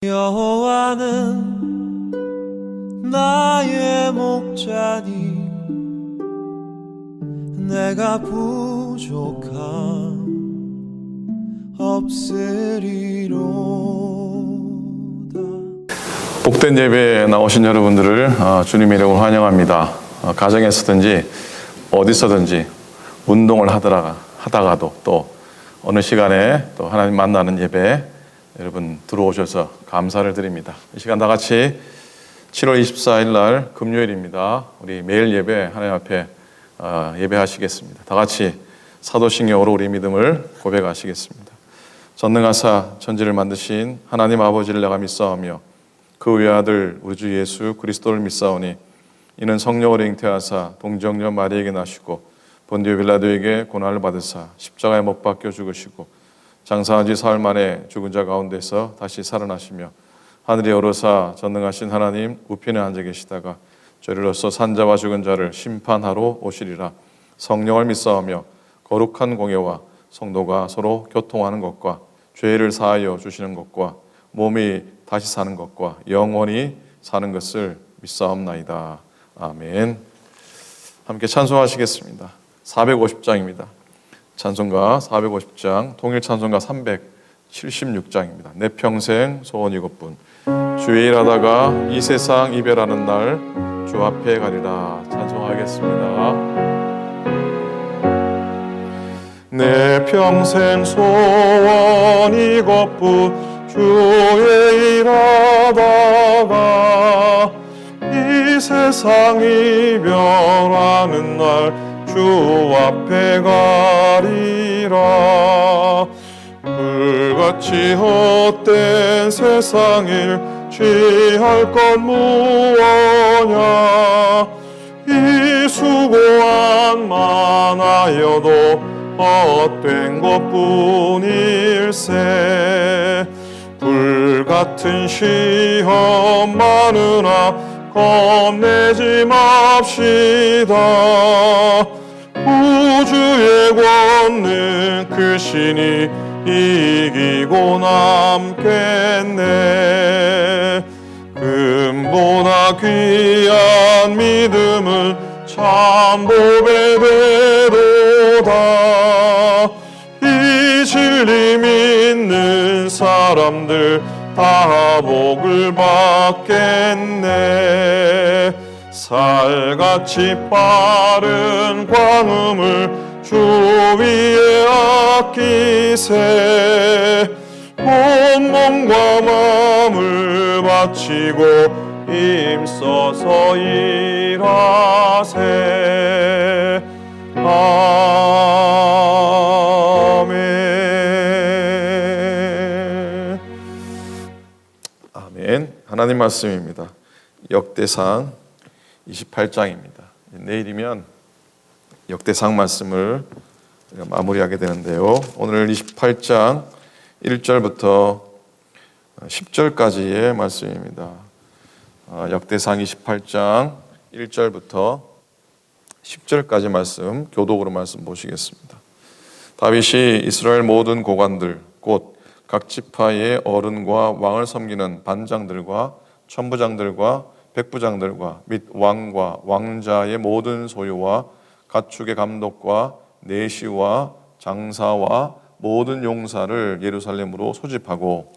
여호와는 나의 목자니 내가 부족함 없으리로다. 복된 예배에 나오신 여러분들을 주님의 이름으로 환영합니다. 가정에서든지 어디서든지 운동을 하다가도 또 어느 시간에 또 하나님 만나는 예배에 여러분 들어오셔서 감사를 드립니다. 이 시간 다 같이 7월 24일 날 금요일입니다. 우리 매일 예배 하나님 앞에 예배하시겠습니다. 다 같이 사도신경으로 우리 믿음을 고백하시겠습니다. 전능하사 천지를 만드신 하나님 아버지를 내가 믿사오며 그 외아들 우리 주 예수 그리스도를 믿사오니 이는 성령으로 잉태하사 동정녀 마리에게 나시고 본디오 빌라도에게 고난을 받으사 십자가에 못 박혀 죽으시고 장사한 지 사흘 만에 죽은 자 가운데서 다시 살아나시며 하늘에 오르사 전능하신 하나님 우편에 앉아 계시다가 저리로서 산자와 죽은 자를 심판하러 오시리라. 성령을 믿사오며 거룩한 공예와 성도가 서로 교통하는 것과 죄를 사하여 주시는 것과 몸이 다시 사는 것과 영원히 사는 것을 믿사옵나이다. 아멘. 함께 찬송하시겠습니다. 450장입니다. 찬송가 450장, 통일 찬송가 376장입니다. 내 평생 소원 이것뿐. 주의 일하다가 이 세상 이별하는 날 주 앞에 가리라. 찬송하겠습니다. 내 평생 소원 이것뿐. 주의 일하다가 이 세상 이별하는 날 주 앞에 가리라. 불같이 헛된 세상 일 취할 것 무엇냐. 이 수고한 많아여도 헛된 것뿐일세. 불같은 시험 많으나 겁내지 맙시다. 우주의 권능 그 신이 이기고 남겠네. 금보다 귀한 믿음은 참복의 배도다. 이 진리 믿는 사람들 다 복을 받겠네. 살같이 빠른 광음을 주 위에 아끼세. 온 몸과 마음을 바치고 힘써서 일하세. 아멘. 아멘. 하나님 말씀입니다. 역대상 28장입니다. 내일이면 역대상 말씀을 마무리하게 되는데요. 오늘 28장 1절부터 10절까지의 말씀입니다. 역대상 28장 1절부터 10절까지 말씀, 교독으로 말씀 보시겠습니다. 다윗이 이스라엘 모든 고관들, 곧 각 지파의 어른과 왕을 섬기는 반장들과 천부장들과 백부장들과 및 왕과 왕자의 모든 소유와 가축의 감독과 내시와 장사와 모든 용사를 예루살렘으로 소집하고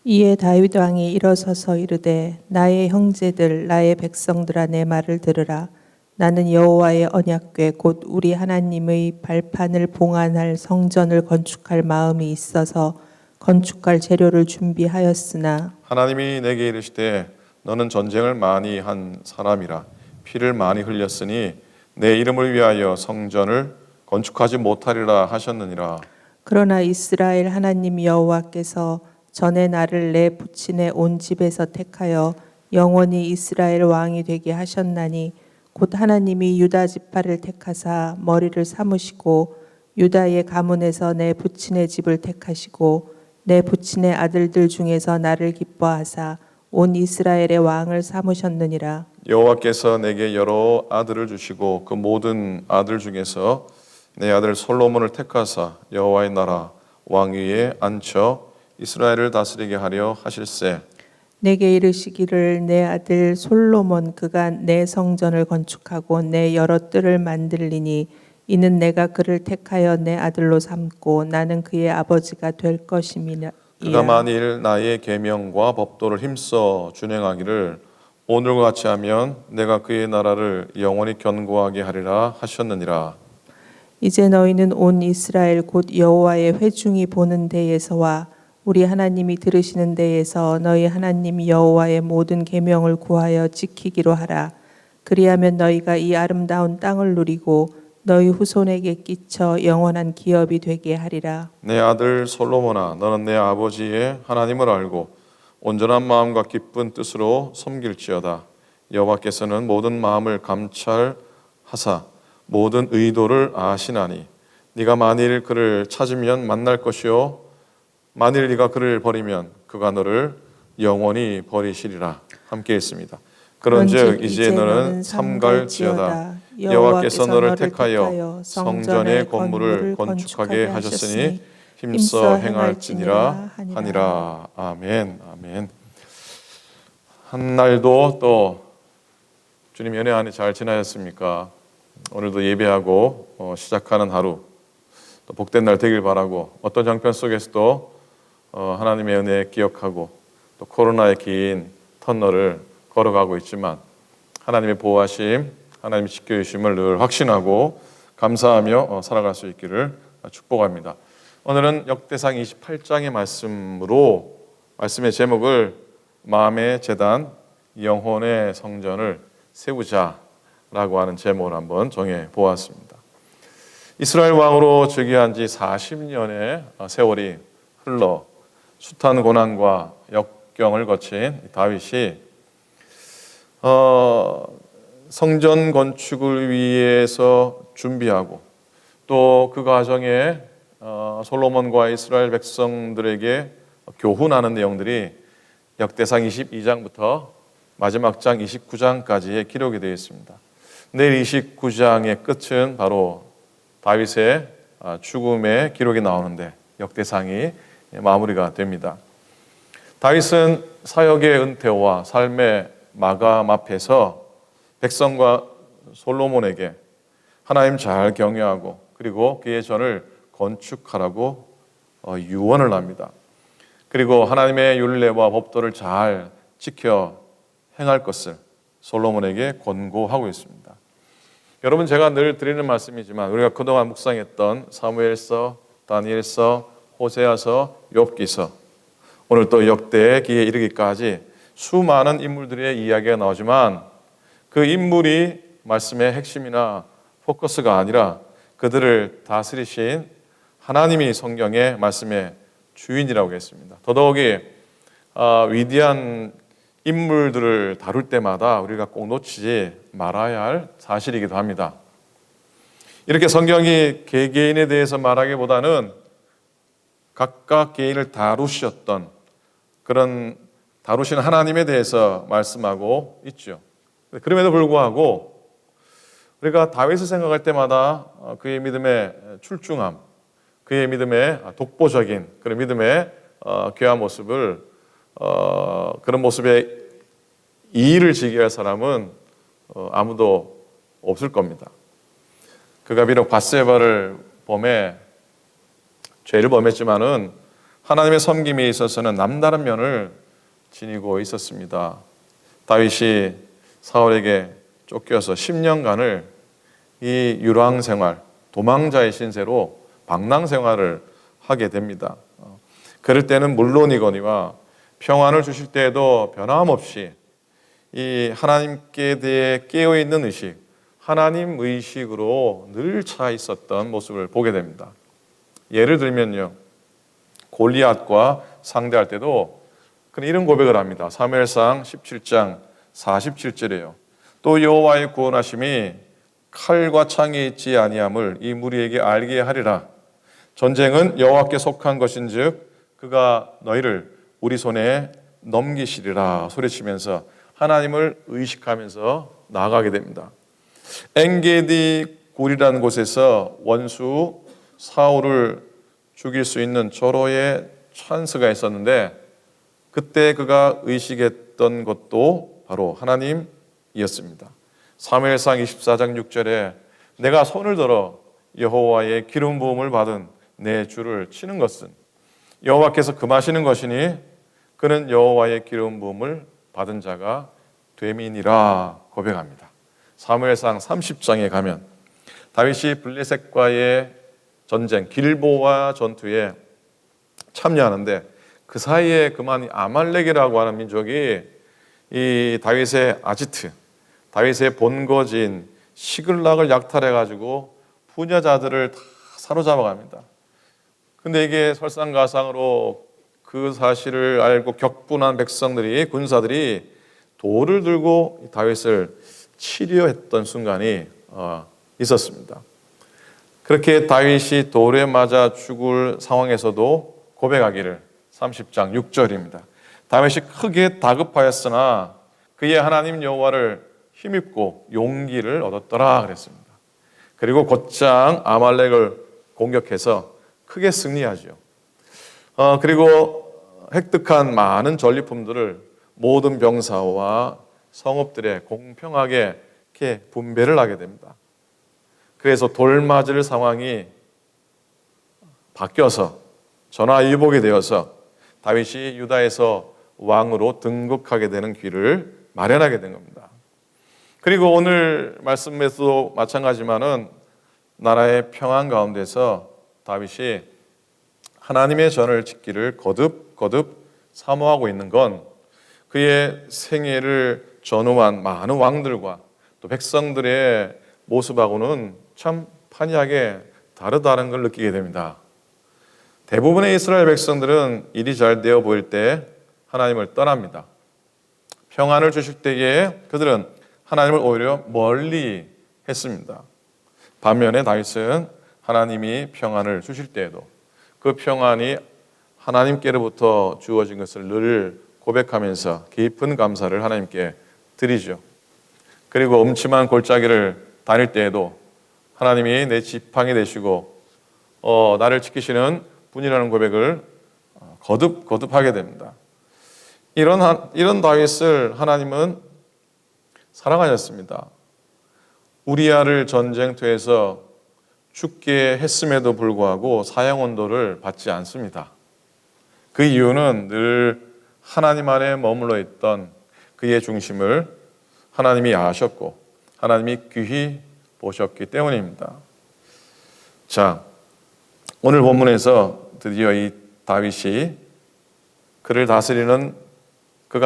이에 다윗 왕이 일어서서 이르되 나의 형제들 나의 백성들아 내 말을 들으라. 나는 여호와의 언약궤 곧 우리 하나님의 발판을 봉안할 성전을 건축할 마음이 있어서 건축할 재료를 준비하였으나 하나님이 내게 이르시되 너는 전쟁을 많이 한 사람이라 피를 많이 흘렸으니 내 이름을 위하여 성전을 건축하지 못하리라 하셨느니라. 그러나 이스라엘 하나님 여호와께서 전에 나를 내 부친의 온 집에서 택하여 영원히 이스라엘 왕이 되게 하셨나니 곧 하나님이 유다 지파를 택하사 머리를 삼으시고 유다의 가문에서 내 부친의 집을 택하시고 내 부친의 아들들 중에서 나를 기뻐하사 온 이스라엘의 왕을 삼으셨느니라. 여호와께서 내게 여러 아들을 주시고 그 모든 아들 중에서 내 아들 솔로몬을 택하사 여호와의 나라 왕위에 앉혀 이스라엘을 다스리게 하려 하실세. 내게 이르시기를 내 아들 솔로몬 그가 내 성전을 건축하고 내 여러 뜰을 만들리니 이는 내가 그를 택하여 내 아들로 삼고 나는 그의 아버지가 될 것임이라. 그가 만일 나의 계명과 법도를 힘써 준행하기를 오늘과 같이 하면 내가 그의 나라를 영원히 견고하게 하리라 하셨느니라. 이제 너희는 온 이스라엘 곧 여호와의 회중이 보는 데에서와 우리 하나님이 들으시는 데에서 너희 하나님 여호와의 모든 계명을 구하여 지키기로 하라. 그리하면 너희가 이 아름다운 땅을 누리고 너희 후손에게 끼쳐 영원한 기업이 되게 하리라. 내 아들 솔로몬아, 너는 내 아버지의 하나님을 알고 온전한 마음과 기쁜 뜻으로 섬길지어다. 여호와께서는 모든 마음을 감찰하사 모든 의도를 아시나니 네가 만일 그를 찾으면 만날 것이요 만일 네가 그를 버리면 그가 너를 영원히 버리시리라. 함께 읽습니다. 그런즉 이제 너는 삼갈지어다. 여호와께서 너를 택하여 성전의 건물을 건축하게 하셨으니 힘써 행할지니라 하니라. 아멘. 아멘. 한 날도 또 주님 연애 안에 잘 지나셨습니까? 오늘도 예배하고 시작하는 하루 또 복된 날 되길 바라고 어떤 형편 속에서도 하나님의 은혜 기억하고 또 코로나의 긴 터널을 걸어가고 있지만 하나님의 보호하심, 하나님의 지켜주심을 늘 확신하고 감사하며 살아갈 수 있기를 축복합니다. 오늘은 역대상 28장의 말씀으로 말씀의 제목을 마음의 제단, 영혼의 성전을 세우자라고 하는 제목을 한번 정해 보았습니다. 이스라엘 왕으로 즉위한 지 40년의 세월이 흘러 숱한 고난과 역경을 거친 다윗이 성전 건축을 위해서 준비하고 또 그 과정에 솔로몬과 이스라엘 백성들에게 교훈하는 내용들이 역대상 22장부터 마지막 장 29장까지의 기록이 되어 있습니다. 내일 29장의 끝은 바로 다윗의 죽음의 기록이 나오는데 역대상이 마무리가 됩니다. 다윗은 사역의 은퇴와 삶의 마감 앞에서 백성과 솔로몬에게 하나님 잘 경외하고 그리고 그의 전을 건축하라고 유언을 합니다. 그리고 하나님의 율례와 법도를 잘 지켜 행할 것을 솔로몬에게 권고하고 있습니다. 여러분, 제가 늘 드리는 말씀이지만 우리가 그동안 묵상했던 사무엘서, 다니엘서, 호세아서, 욥기서, 오늘 또 역대기에 이르기까지 수많은 인물들의 이야기가 나오지만 그 인물이 말씀의 핵심이나 포커스가 아니라 그들을 다스리신 하나님이 성경의 말씀의 주인이라고 했습니다. 더더욱이 위대한 인물들을 다룰 때마다 우리가 꼭 놓치지 말아야 할 사실이기도 합니다. 이렇게 성경이 개개인에 대해서 말하기보다는 각각 개인을 다루셨던 그런 다루시는 하나님에 대해서 말씀하고 있죠. 그럼에도 불구하고 우리가 다윗을 생각할 때마다 그의 믿음의 출중함, 그의 믿음의 독보적인 그런 믿음의 귀한 모습을 그런 모습에 이의를 지게 할 사람은 아무도 없을 겁니다. 그가 비록 밧세바를 범해 죄를 범했지만은 하나님의 섬김에 있어서는 남다른 면을 지니고 있었습니다. 다윗이 사울에게 쫓겨서 10년간을 이 유랑 생활, 도망자의 신세로 방랑 생활을 하게 됩니다. 그럴 때는 물론이거니와 평안을 주실 때에도 변함없이 이 하나님께 대해 깨어있는 의식, 하나님 의식으로 늘 차 있었던 모습을 보게 됩니다. 예를 들면요, 골리앗과 상대할 때도 그는 이런 고백을 합니다. 사무엘상 17장 47절에요. 또 여호와의 구원하심이 칼과 창이 있지 아니함을 이 무리에게 알게 하리라. 전쟁은 여호와께 속한 것인즉 그가 너희를 우리 손에 넘기시리라 소리치면서 하나님을 의식하면서 나아가게 됩니다. 엔게디 굴이라는 곳에서 원수 사울을 죽일 수 있는 절호의 찬스가 있었는데 그때 그가 의식했던 것도 바로 하나님이었습니다. 사무엘상 24장 6절에 내가 손을 들어 여호와의 기름 부음을 받은 내 주를 치는 것은 여호와께서 금하시는 것이니 그는 여호와의 기름 부음을 받은 자가 됨이니라 고백합니다. 사무엘상 30장에 가면 다윗이 블레셋과의 전쟁 길보아 전투에 참여하는데 그 사이에 그만 아말렉이라고 하는 민족이 이 다윗의 아지트, 다윗의 본거지인 시글락을 약탈해가지고 부녀자들을 다 사로잡아갑니다. 근데 이게 설상가상으로 그 사실을 알고 격분한 백성들이, 군사들이 돌을 들고 다윗을 치려 했던 순간이 있었습니다. 그렇게 다윗이 돌에 맞아 죽을 상황에서도 고백하기를 30장 6절입니다. 다윗이 크게 다급하였으나 그의 하나님 여호와를 힘입고 용기를 얻었더라 그랬습니다. 그리고 곧장 아말렉을 공격해서 크게 승리하죠. 그리고 획득한 많은 전리품들을 모든 병사와 성읍들에 공평하게 이렇게 분배를 하게 됩니다. 그래서 돌 맞을 상황이 바뀌어서 전화위복이 되어서 다윗이 유다에서 왕으로 등극하게 되는 길을 마련하게 된 겁니다. 그리고 오늘 말씀에서도 마찬가지지만은 나라의 평안 가운데서 다윗이 하나님의 전을 짓기를 거듭 사모하고 있는 건 그의 생애를 전후한 많은 왕들과 또 백성들의 모습하고는 참 판이하게 다르다는 걸 느끼게 됩니다. 대부분의 이스라엘 백성들은 일이 잘 되어 보일 때 하나님을 떠납니다. 평안을 주실 때에 그들은 하나님을 오히려 멀리 했습니다. 반면에 다윗은 하나님이 평안을 주실 때에도 그 평안이 하나님께로부터 주어진 것을 늘 고백하면서 깊은 감사를 하나님께 드리죠. 그리고 음침한 골짜기를 다닐 때에도 하나님이 내 지팡이 되시고 나를 지키시는 분이라는 고백을 거듭하게 됩니다. 이런 다윗을 하나님은 사랑하셨습니다. 우리아를 전쟁터에서 죽게 했음에도 불구하고 사형언도를 받지 않습니다. 그 이유는 늘 하나님 안에 머물러 있던 그의 중심을 하나님이 아셨고 하나님이 귀히 보셨기 때문입니다. 자, 오늘 본문에서 드디어 이 다윗이 그가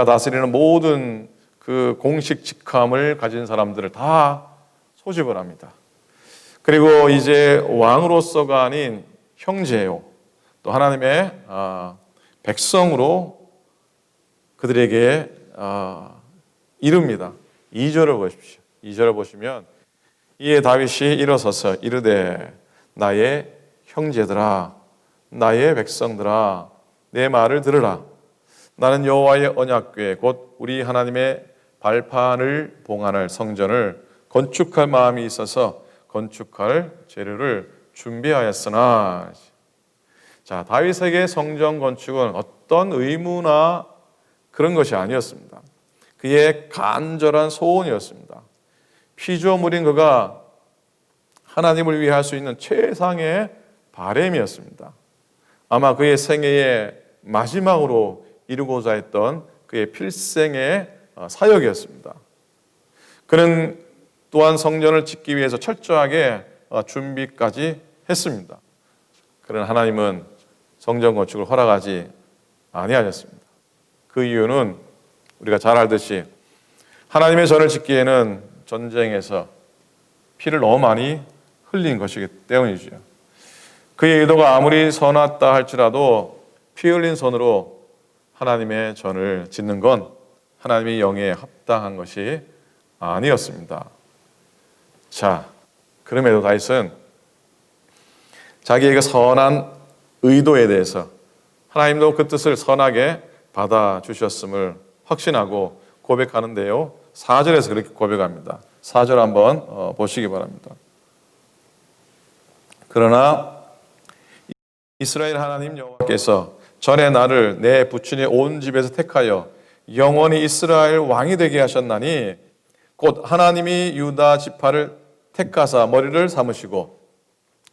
다스리는 모든 그 공식 직함을 가진 사람들을 다 소집을 합니다. 그리고 이제 왕으로서가 아닌 형제요, 또 하나님의 백성으로 그들에게 이릅니다. 2절을 보십시오. 2절을 보시면 이에 다윗이 일어서서 이르되 나의 형제들아, 나의 백성들아, 내 말을 들으라. 나는 여호와의 언약궤 곧 우리 하나님의 발판을 봉안할 성전을 건축할 마음이 있어서 건축할 재료를 준비하였으나. 자, 다윗에게 성전 건축은 어떤 의무나 그런 것이 아니었습니다. 그의 간절한 소원이었습니다. 피조물인 그가 하나님을 위해 할 수 있는 최상의 바람이었습니다. 아마 그의 생애의 마지막으로 이루고자 했던 그의 필생의 사역이었습니다. 그는 또한 성전을 짓기 위해서 철저하게 준비까지 했습니다. 그러나 하나님은 성전 건축을 허락하지 아니하셨습니다. 그 이유는 우리가 잘 알듯이 하나님의 전을 짓기에는 전쟁에서 피를 너무 많이 흘린 것이기 때문이죠. 그의 의도가 아무리 선하다 할지라도 피 흘린 손으로 하나님의 전을 짓는 건 하나님의 영에 합당한 것이 아니었습니다. 자, 그럼에도 다윗은 자기에게 선한 의도에 대해서 하나님도 그 뜻을 선하게 받아주셨음을 확신하고 고백하는데요. 4절에서 그렇게 고백합니다. 4절 한번 보시기 바랍니다. 그러나 이스라엘 하나님 여호와께서 전에 나를 내 부친의 온 집에서 택하여 영원히 이스라엘 왕이 되게 하셨나니 곧 하나님이 유다 지파를 택하사 머리를 삼으시고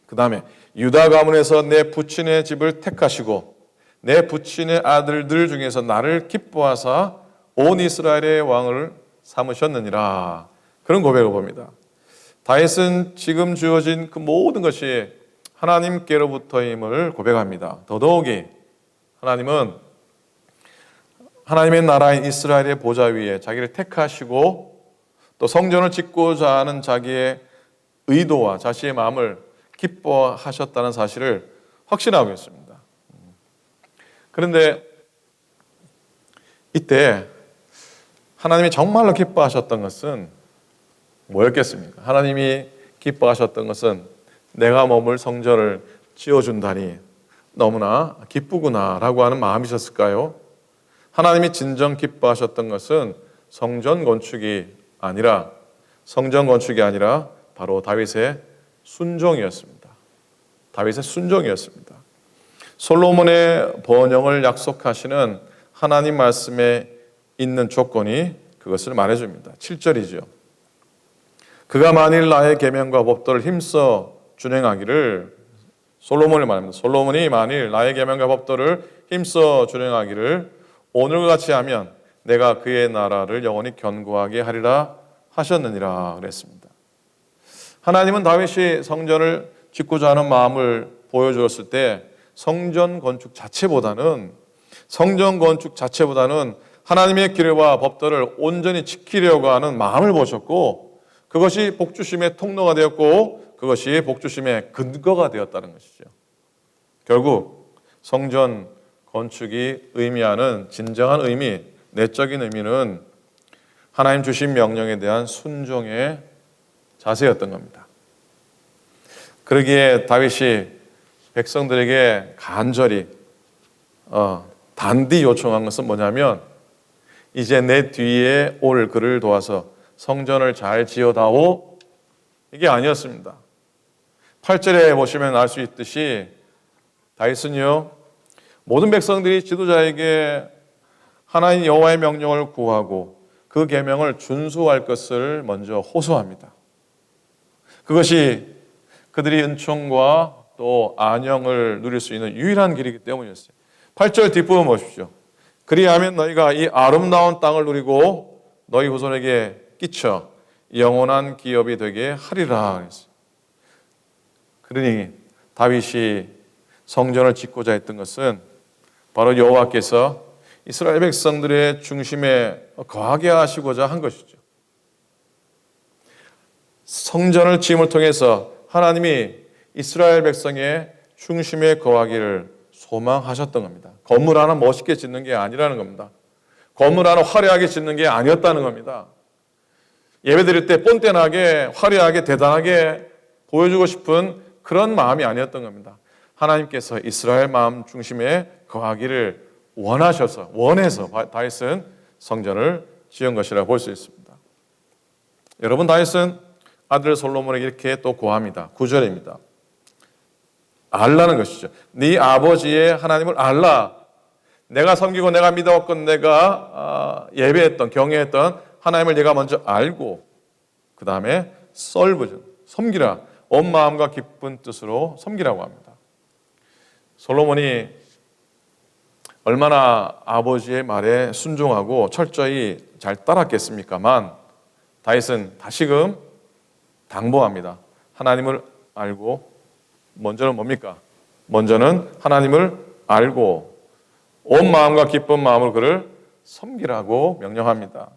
그 다음에 유다 가문에서 내 부친의 집을 택하시고 내 부친의 아들들 중에서 나를 기뻐하사 온 이스라엘의 왕을 삼으셨느니라. 그런 고백을 봅니다. 다윗은 지금 주어진 그 모든 것이 하나님께로부터임을 고백합니다. 더더욱이 하나님은 하나님의 나라인 이스라엘의 보좌 위에 자기를 택하시고 또 성전을 짓고자 하는 자기의 의도와 자신의 마음을 기뻐하셨다는 사실을 확신하고 있습니다. 그런데 이때 하나님이 정말로 기뻐하셨던 것은 뭐였겠습니까? 하나님이 기뻐하셨던 것은 내가 머물 성전을 지어준다니 너무나 기쁘구나라고 하는 마음이셨을까요? 하나님이 진정 기뻐하셨던 것은 성전 건축이 아니라 바로 다윗의 순종이었습니다. 다윗의 순종이었습니다. 솔로몬의 번영을 약속하시는 하나님 말씀에 있는 조건이 그것을 말해줍니다. 7절이죠. 그가 만일 나의 계명과 법도를 힘써 준행하기를, 솔로몬을 말합니다. 솔로몬이 만일 나의 계명과 법도를 힘써 준행하기를 오늘과 같이 하면 내가 그의 나라를 영원히 견고하게 하리라 하셨느니라 그랬습니다. 하나님은 다윗이 성전을 짓고자 하는 마음을 보여주었을 때 성전 건축 자체보다는 하나님의 규례와 법도를 온전히 지키려고 하는 마음을 보셨고 그것이 복주심의 통로가 되었고 그것이 복주심의 근거가 되었다는 것이죠. 결국 성전 건축이 의미하는 진정한 의미, 내적인 의미는 하나님 주신 명령에 대한 순종의 자세였던 겁니다. 그러기에 다윗이 백성들에게 간절히 단디 요청한 것은 뭐냐면 이제 내 뒤에 올 그를 도와서 성전을 잘 지어다오, 이게 아니었습니다. 8절에 보시면 알 수 있듯이 다윗은요 모든 백성들이 지도자에게 하나님 여호와의 명령을 구하고 그 계명을 준수할 것을 먼저 호소합니다. 그것이 그들이 은총과 또 안영을 누릴 수 있는 유일한 길이기 때문이었어요. 8절 뒷부분 보십시오. 그리하면 너희가 이 아름다운 땅을 누리고 너희 후손에게 끼쳐 영원한 기업이 되게 하리라 그랬어요. 그러니 다윗이 성전을 짓고자 했던 것은 바로 여호와께서 이스라엘 백성들의 중심에 거하게 하시고자 한 것이죠. 성전을 지음을 통해서 하나님이 이스라엘 백성의 중심에 거하기를 소망하셨던 겁니다. 건물 하나 멋있게 짓는 게 아니라는 겁니다. 건물 하나 화려하게 짓는 게 아니었다는 겁니다. 예배 드릴 때 뽐때나게 화려하게 대단하게 보여주고 싶은 그런 마음이 아니었던 겁니다. 하나님께서 이스라엘 마음 중심에 거하기를 원해서 다윗은 성전을 지은 것이라 볼 수 있습니다. 여러분, 다윗은 아들 솔로몬에게 이렇게 또 고합니다. 9절입니다. 알라는 것이죠. 네 아버지의 하나님을 알라. 내가 섬기고 내가 믿어왔건 내가 예배했던 경외했던 하나님을 네가 먼저 알고 그 다음에 섬기라. 온 마음과 기쁜 뜻으로 섬기라고 합니다. 솔로몬이 얼마나 아버지의 말에 순종하고 철저히 잘 따랐겠습니까만 다윗은 다시금 당부합니다. 하나님을 알고 먼저는 뭡니까? 먼저는 하나님을 알고 온 마음과 기쁜 마음으로 그를 섬기라고 명령합니다.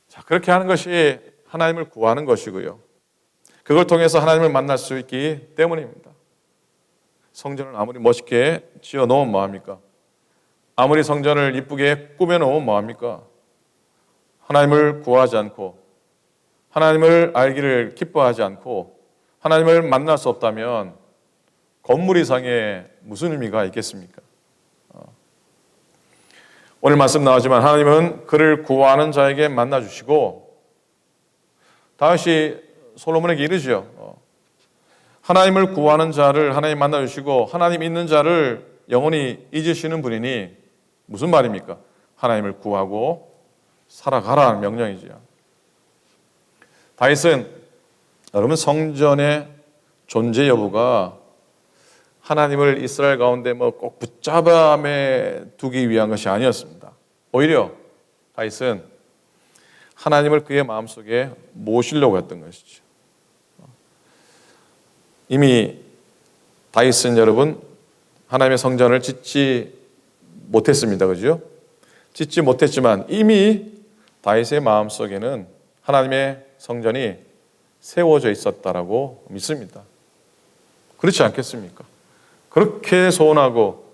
자, 그렇게 하는 것이 하나님을 구하는 것이고요. 그걸 통해서 하나님을 만날 수 있기 때문입니다. 성전을 아무리 멋있게 지어 놓으면 뭐합니까? 아무리 성전을 이쁘게 꾸며 놓으면 뭐합니까? 하나님을 구하지 않고 하나님을 알기를 기뻐하지 않고 하나님을 만날 수 없다면 건물 이상의 무슨 의미가 있겠습니까? 오늘 말씀 나오지만 하나님은 그를 구하는 자에게 만나주시고 다윗이 솔로몬에게 이르죠. 하나님을 구하는 자를 하나님 만나주시고 하나님 있는 자를 영원히 잊으시는 분이니 무슨 말입니까? 하나님을 구하고 살아가라는 명령이지요. 다윗은 여러분 성전의 존재 여부가 하나님을 이스라엘 가운데 꼭 붙잡아 두기 위한 것이 아니었습니다. 오히려 다윗은 하나님을 그의 마음속에 모시려고 했던 것이죠. 이미 다윗은 여러분 하나님의 성전을 짓지 못했습니다. 그죠? 짓지 못했지만 이미 다윗의 마음속에는 하나님의 성전이 세워져 있었다라고 믿습니다. 그렇지 않겠습니까? 그렇게 소원하고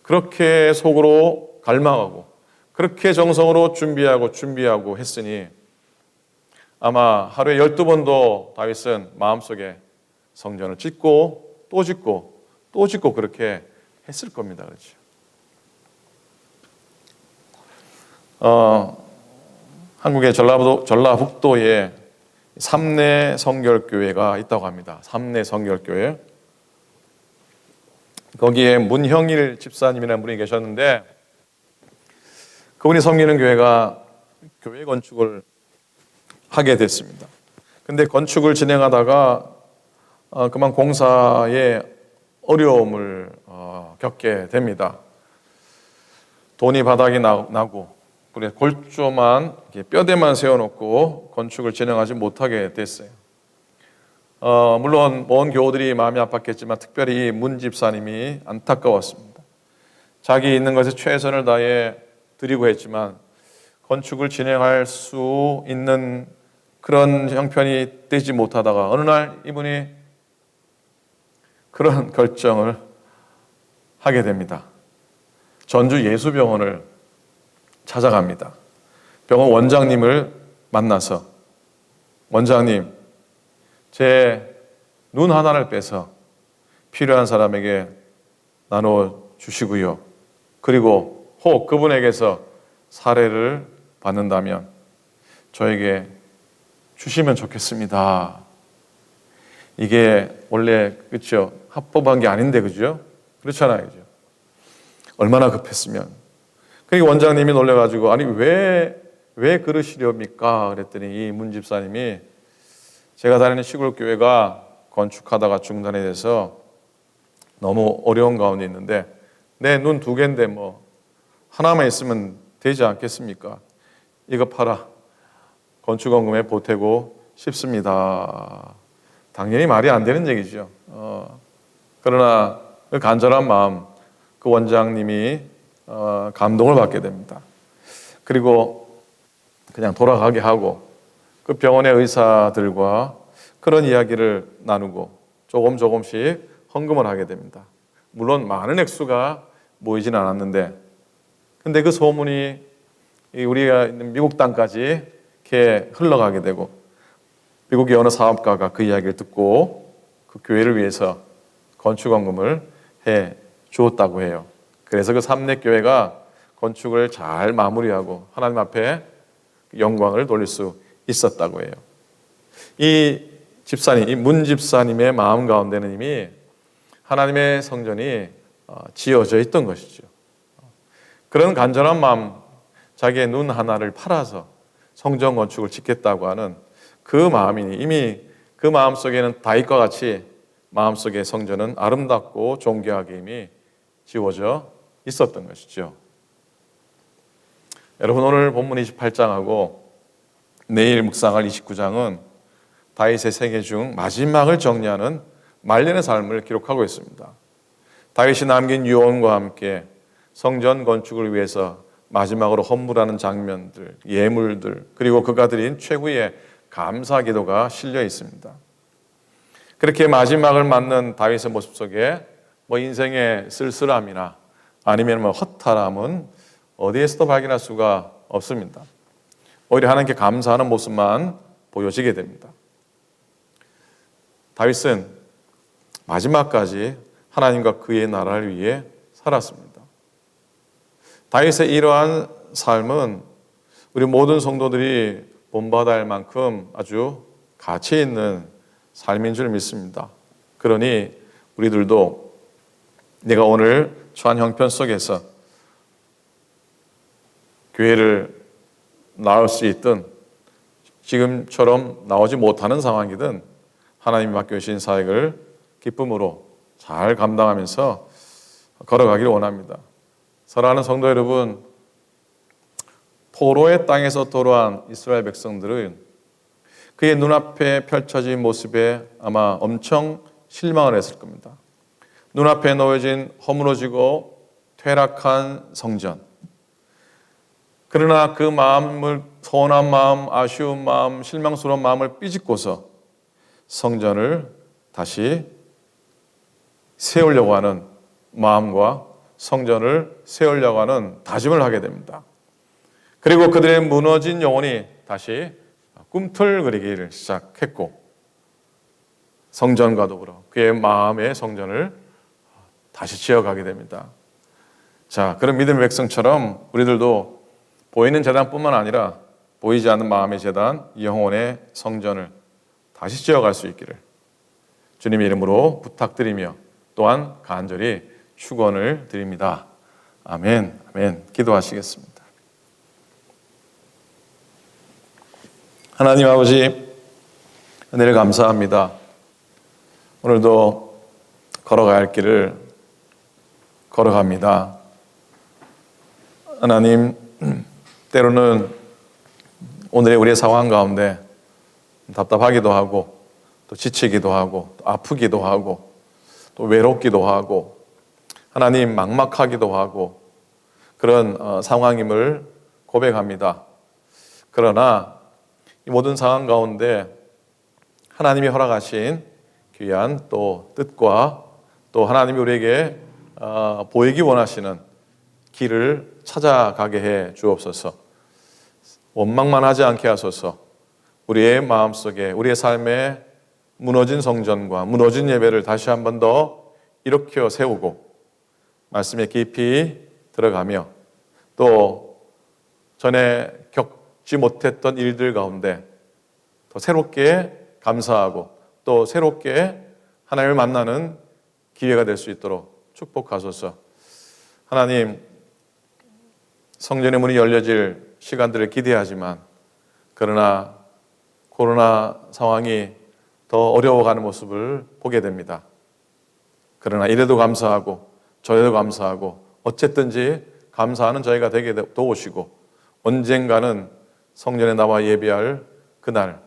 그렇게 속으로 갈망하고 그렇게 정성으로 준비하고 했으니 아마 하루에 12번도 다윗은 마음속에 성전을 짓고 또 짓고 또 짓고 그렇게 했을 겁니다. 그렇죠? 한국의 전라북도에 삼내 성결교회가 있다고 합니다. 삼내 성결교회. 거기에 문형일 집사님이라는 분이 계셨는데 그분이 섬기는 교회가 교회 건축을 하게 됐습니다. 근데 건축을 진행하다가 그만 공사에 어려움을 겪게 됩니다. 돈이 바닥이 나고 그래 골조만 뼈대만 세워놓고 건축을 진행하지 못하게 됐어요. 물론 온 교우들이 마음이 아팠겠지만 특별히 문 집사님이 안타까웠습니다. 자기 있는 것에 최선을 다해 드리고 했지만 건축을 진행할 수 있는 그런 형편이 되지 못하다가 어느 날 이분이 그런 결정을 하게 됩니다. 전주 예수병원을 찾아갑니다. 병원 원장님을 만나서 원장님, 제 눈 하나를 빼서 필요한 사람에게 나눠 주시고요. 그리고 혹 그분에게서 사례를 받는다면 저에게 주시면 좋겠습니다. 이게 원래 그렇죠? 합법한 게 아닌데 그죠? 그렇잖아요, 그죠? 얼마나 급했으면. 그러니까 원장님이 놀래가지고 아니 왜 그러시렵니까? 그랬더니 이 문 집사님이 제가 다니는 시골 교회가 건축하다가 중단이 돼서 너무 어려운 가운데 있는데 내 눈 2개인데 뭐 하나만 있으면 되지 않겠습니까? 이거 팔아 건축원금에 보태고 싶습니다. 당연히 말이 안 되는 얘기죠. 그러나 그 간절한 마음 그 원장님이 감동을 받게 됩니다. 그리고 그냥 돌아가게 하고 그 병원의 의사들과 그런 이야기를 나누고 조금씩 헌금을 하게 됩니다. 물론 많은 액수가 모이진 않았는데 근데 그 소문이 우리가 있는 미국 땅까지 이렇게 흘러가게 되고 미국의 어느 사업가가 그 이야기를 듣고 그 교회를 위해서 건축원금을 해 주었다고 해요. 그래서 그 삼내교회가 건축을 잘 마무리하고 하나님 앞에 영광을 돌릴 수 있었다고 해요. 이 집사님, 이 문 집사님의 마음 가운데는 이미 하나님의 성전이 지어져 있던 것이죠. 그런 간절한 마음, 자기의 눈 하나를 팔아서 성전 건축을 짓겠다고 하는 그 마음이니 이미 그 마음속에는 다윗과 같이 마음속의 성전은 아름답고 존귀하게 이미 지워져 있었던 것이죠. 여러분 오늘 본문 28장하고 내일 묵상할 29장은 다윗의 생애 중 마지막을 정리하는 말년의 삶을 기록하고 있습니다. 다윗이 남긴 유언과 함께 성전 건축을 위해서 마지막으로 헌물하는 장면들, 예물들, 그리고 그가 드린 최후의 감사 기도가 실려 있습니다. 그렇게 마지막을 맞는 다윗의 모습 속에 인생의 쓸쓸함이나 아니면 허탈함은 어디에서도 발견할 수가 없습니다. 오히려 하나님께 감사하는 모습만 보여지게 됩니다. 다윗은 마지막까지 하나님과 그의 나라를 위해 살았습니다. 다윗의 이러한 삶은 우리 모든 성도들이 본받아야 할 만큼 아주 가치 있는 삶인 줄 믿습니다. 그러니 우리들도 내가 오늘 처한 형편 속에서 교회를 나올 수 있든 지금처럼 나오지 못하는 상황이든 하나님이 맡겨주신 사역을 기쁨으로 잘 감당하면서 걸어가기를 원합니다. 사랑하는 성도 여러분, 포로의 땅에서 돌아온 이스라엘 백성들은 그의 눈앞에 펼쳐진 모습에 아마 엄청 실망을 했을 겁니다. 눈앞에 놓여진 허물어지고 퇴락한 성전. 그러나 그 마음을, 서운한 마음, 아쉬운 마음, 실망스러운 마음을 삐짓고서 성전을 다시 세우려고 하는 마음과 성전을 세우려고 하는 다짐을 하게 됩니다. 그리고 그들의 무너진 영혼이 다시 꿈틀거리기를 시작했고 성전과 더불어 그의 마음의 성전을 다시 지어가게 됩니다. 자, 그런 믿음의 백성처럼 우리들도 보이는 제단뿐만 아니라 보이지 않는 마음의 제단, 영혼의 성전을 다시 지어갈 수 있기를 주님의 이름으로 부탁드리며 또한 간절히 축원을 드립니다. 아멘, 아멘. 기도하시겠습니다. 하나님 아버지, 은혜를 감사합니다. 오늘도 걸어가야 할 길을 걸어갑니다. 하나님, 때로는 오늘의 우리의 상황 가운데 답답하기도 하고 또 지치기도 하고 또 아프기도 하고 또 외롭기도 하고 하나님 막막하기도 하고 그런 상황임을 고백합니다. 그러나 이 모든 상황 가운데 하나님이 허락하신 귀한 또 뜻과 또 하나님이 우리에게 보이기 원하시는 길을 찾아가게 해 주옵소서. 원망만 하지 않게 하소서. 우리의 마음속에 우리의 삶에 무너진 성전과 무너진 예배를 다시 한 번 더 일으켜 세우고 말씀에 깊이 들어가며 또 전에 겪지 못했던 일들 가운데 더 새롭게 감사하고 또 새롭게 하나님을 만나는 기회가 될 수 있도록 축복하소서. 하나님, 성전의 문이 열려질 시간들을 기대하지만 그러나 코로나 상황이 더 어려워가는 모습을 보게 됩니다. 그러나 이래도 감사하고 저래도 감사하고 어쨌든지 감사하는 저희가 되게 도우시고 언젠가는 성전에 나와 예배할 그날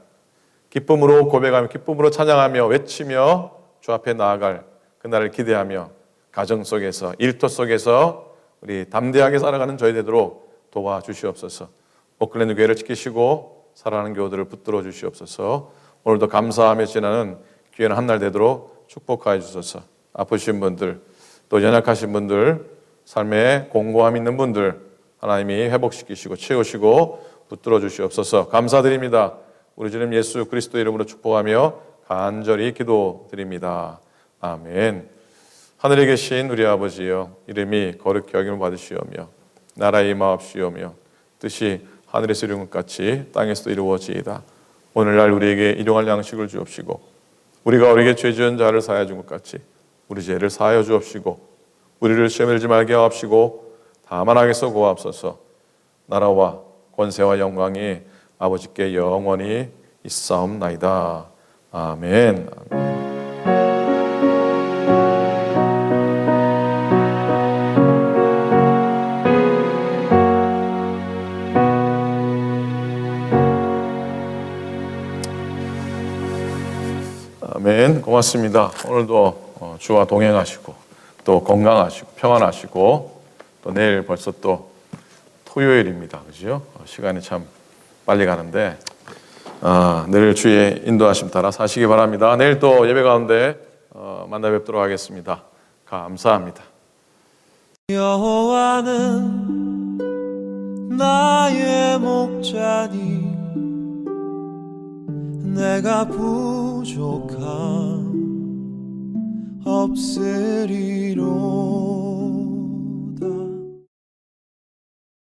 기쁨으로 고백하며 기쁨으로 찬양하며 외치며 주 앞에 나아갈 그날을 기대하며 가정 속에서 일터 속에서 우리 담대하게 살아가는 저희 되도록 도와주시옵소서. 오클랜드 교회를 지키시고 사랑하는 교우들을 붙들어 주시옵소서. 오늘도 감사하며 지나는 귀한 한 날 되도록 축복하여 주소서. 아프신 분들 또 연약하신 분들 삶에 공고함 있는 분들 하나님이 회복시키시고 채우시고 붙들어 주시옵소서. 감사드립니다. 우리 주님 예수 그리스도 이름으로 축복하며 간절히 기도드립니다. 아멘. 하늘에 계신 우리 아버지여, 이름이 거룩히 여김을 받으시오며 나라의 임하옵시오며 뜻이 하늘에서 이룬 것 같이 땅에서도 이루어지이다. 오늘날 우리에게 일용할 양식을 주옵시고 우리가 우리에게 죄 지은 자를 사하여 준 것 같이 우리 죄를 사하여 주옵시고 우리를 시험에 들지 말게 하옵시고 다만 악에서 구하옵소서. 나라와 권세와 영광이 아버지께 영원히 있사옵나이다. 아멘. 아멘. 고맙습니다. 오늘도 주와 동행하시고 또 건강하시고 평안하시고 또 내일 벌써 또 토요일입니다. 그죠? 시간이 참 빨리 가는데 늘 주의 인도하심 따라 사시기 바랍니다. 내일 또 예배 가운데 만나 뵙도록 하겠습니다. 감사합니다. 여호와는 나의 목자니 내가 부족함 없으리로